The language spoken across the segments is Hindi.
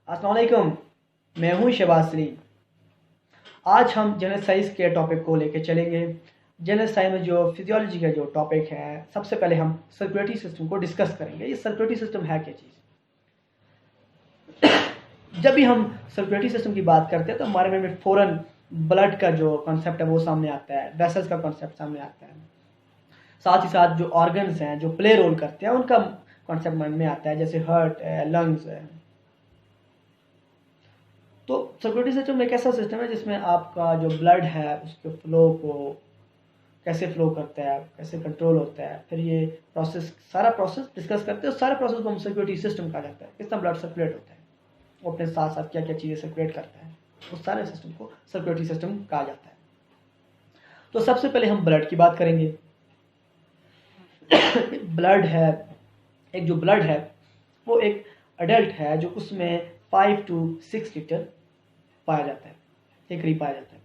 अस्सलाम वालेकुम, मैं हूं शहबाज सलीम। आज हम जनरल साइंस के टॉपिक को लेकर चलेंगे। जनरल साइंस में जो फिजियोलॉजी का जो टॉपिक है, सबसे पहले हम सर्कुलेटरी सिस्टम को डिस्कस करेंगे। ये सर्कुलेटरी सिस्टम है क्या चीज़। जब भी हम सर्कुलेटरी सिस्टम की बात करते हैं तो हमारे मन में फ़ौरन ब्लड का जो कॉन्सेप्ट है वो सामने आता है, वेसल्स का कॉन्सेप्ट सामने आता है। साथ ही साथ जो ऑर्गन्स हैं जो प्ले रोल करते हैं उनका कॉन्सेप्ट मन में आता है, जैसे हार्ट है, लंग्स है। तो सर्कुलेटरी सिस्टम एक ऐसा सिस्टम है जिसमें आपका जो ब्लड है उसके फ्लो को कैसे फ्लो करता है, कैसे कंट्रोल होता है, फिर ये सारा प्रोसेस डिस्कस करते हैं। सारे प्रोसेस को हम सर्कुलेटरी सिस्टम कहा जाता है। कितना ब्लड सर्कुलेट होता है, वो अपने साथ साथ क्या क्या चीज़ें सर्कुलेट करता है, उस सारे सिस्टम को सर्कुलेटरी सिस्टम कहा जाता है। तो सबसे पहले हम ब्लड की बात करेंगे। ब्लड है, एक जो ब्लड है वो एक अडल्ट है जो उसमें 5 to 6 लीटर पाया जाता है, एक करीब पाया जाता है।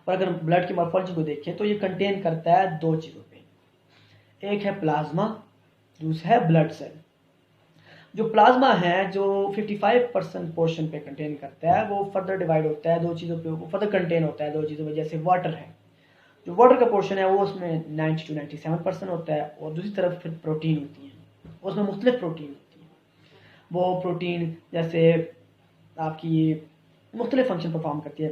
और अगर ब्लड की मॉर्फोलॉजी को देखें तो ये कंटेन करता है दो चीज़ों पे। एक है प्लाज्मा, दूसरा है ब्लड सेल। जो प्लाज्मा है जो 55% पोर्शन पे कंटेन करता है, वो फर्दर डिवाइड होता है दो चीज़ों पे, वो फर्दर कंटेन होता है दो चीज़ों में। जैसे वाटर है, जो वाटर का पोर्शन है वो उसमें 90 to 97% होता है। और दूसरी तरफ फिर प्रोटीन होती है, उसमें मुख्तलिफ प्रोटीन होती है। वो प्रोटीन जैसे आपकी मुख्तलिफ फंक्शन परफॉर्म करती है।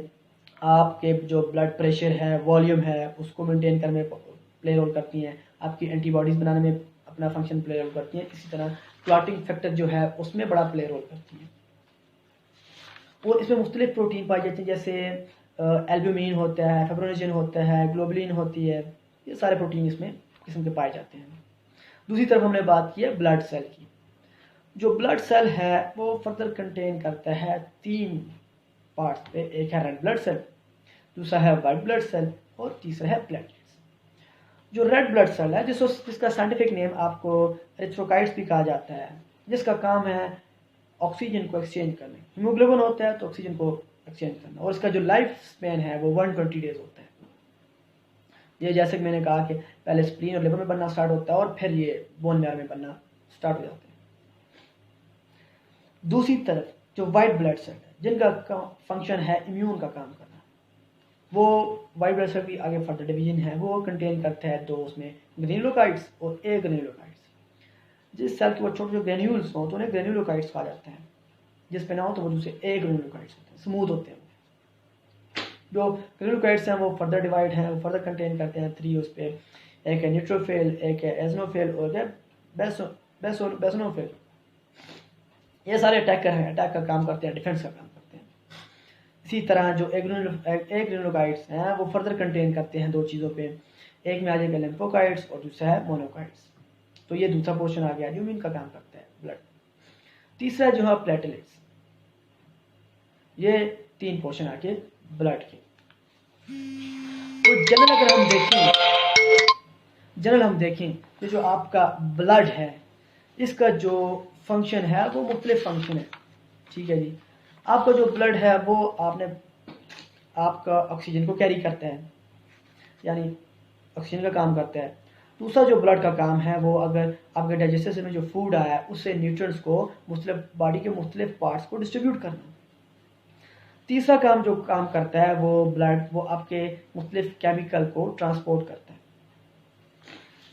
आपके जो ब्लड प्रेशर है, वॉल्यूम है, उसको मेंटेन करने में प्ले रोल करती हैं। आपकी एंटीबॉडीज़ बनाने में अपना फंक्शन प्ले रोल करती हैं। इसी तरह क्लॉटिंग फैक्टर जो है उसमें बड़ा प्ले रोल करती हैं। और इसमें मुख्तलिफ प्रोटीन पाई जाती हैं, जैसे एल्ब्यूमिन होता है, फाइब्रोनेजिन होता है, ग्लोबुलिन होती है। ये सारे प्रोटीन इसमें किस्म के पाए जाते हैं। दूसरी तरफ हमने बात की है ब्लड सेल की। जो ब्लड सेल है वो फर्दर कंटेन करता है 3 पार्ट्स पे। एक है रेड ब्लड सेल, दूसरा है वाइट ब्लड सेल और तीसरा है प्लेटलेट्स। जो रेड ब्लड सेल है जिसका साइंटिफिक नेम आपको एरिथ्रोकाइट्स भी कहा जाता है, जिसका काम है ऑक्सीजन को एक्सचेंज करना। हीमोग्लोबिन होता है तो ऑक्सीजन को एक्सचेंज करना। और इसका जो लाइफ स्पेन है वो 120 डेज होता है। ये जैसे कि मैंने कहा कि पहले स्प्लीन और लिवर में बनना स्टार्ट होता है और फिर ये बोन मैरो में बनना स्टार्ट हो जाता है। दूसरी तरफ जो वाइट ब्लड सेल है, जिनका फंक्शन है इम्यून का काम करना, वो वाइट ब्लड सेल की आगे फर्दर डिवीजन है। वो कंटेन करता है दो उसमें ग्रेन्युलोकाइट्स और ए ग्रेन्युलोकाइट्स। जिस सेल के वो छोटे जो ग्रेन्यूल्स हो तो उन्हें ग्रेन्युलोकाइट्स कहा जाता है। जिस पे ना हो तो वो दूसरे ए ग्रेन्युलोकाइट्स होते हैं, स्मूथ होते हैं। जो ग्रेन्युलोकाइट्स हैं वो फर्दर डिवाइड हैं, वो फर्दर कंटेन करते हैं 3 उस पे। एक है न्यूट्रोफिल, एक है एजनोफिल और है बेसोनोफिल। ये सारे अटैकर हैं, अटैक का काम करते हैं, डिफेंस का काम करते हैं। इसी तरह जो एग्रेनुलोकाइट्स हैं वो फर्दर कंटेन करते हैं दो चीज़ों पे। एक में आ जाएगा लिम्फोकाइट्स और दूसरा है मोनोकाइट्स। तो ये दूसरा पोर्शन आ गया जो इम्यून का काम करता है, ब्लड। तीसरा जो है प्लेटलेट्स। ये 3 पोर्शन आ गए ब्लड के। तो जनरल हम देखें तो जो आपका ब्लड है इसका जो फंक्शन है वो मुख्तलिफ फंक्शन है। ठीक है जी। आपका जो ब्लड है वो आपका ऑक्सीजन को कैरी करता है, यानी ऑक्सीजन का काम करता है। दूसरा जो ब्लड का काम है वो अगर आपके डाइजेस्टिव सिस्टम में जो फूड आया है उससे न्यूट्रिएंट्स को मुख्तलिफ बॉडी के मुख्तलिफ पार्ट्स को डिस्ट्रीब्यूट करना। तीसरा काम जो काम करता है वो ब्लड वो आपके मुख्तलिफ केमिकल को ट्रांसपोर्ट करता है,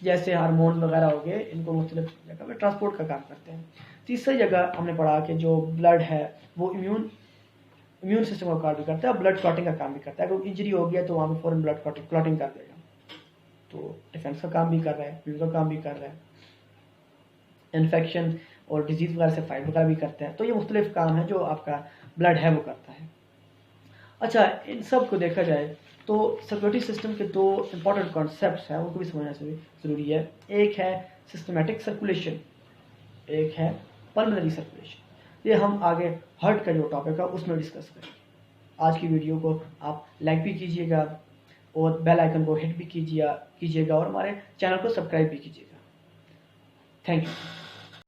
जैसे हार्मोन वगैरह हो गए, इनको मुख्तलिफ जगह पे ट्रांसपोर्ट का काम करते हैं। तीसरी जगह हमने पढ़ा कि जो ब्लड है वो इम्यून सिस्टम का काम भी करता है, ब्लड क्लॉटिंग का काम भी करता है। अगर इंजरी हो गया तो वहाँ पे फौरन ब्लड क्लॉटिंग कर देगा। तो डिफेंस का काम भी कर रहा है, फ्यूल का काम भी कर रहा है, इन्फेक्शन और डिजीज वगैरह से फाइट वगैरह भी करता है। तो ये मुख्तलिफ काम है जो आपका ब्लड है वो करता है। अच्छा, इन सब को देखा जाए तो सर्कुलेटरी सिस्टम के 2 इंपॉर्टेंट कॉन्सेप्ट्स हैं, उनको भी समझना ज़रूरी है। एक है सिस्टमेटिक सर्कुलेशन, एक है पल्मोनरी सर्कुलेशन। ये हम आगे हार्ट का जो टॉपिक है उसमें डिस्कस करेंगे। आज की वीडियो को आप लाइक भी कीजिएगा और बेल आइकन को हिट भी कीजिएगा और हमारे चैनल को सब्सक्राइब भी कीजिएगा। Thank you.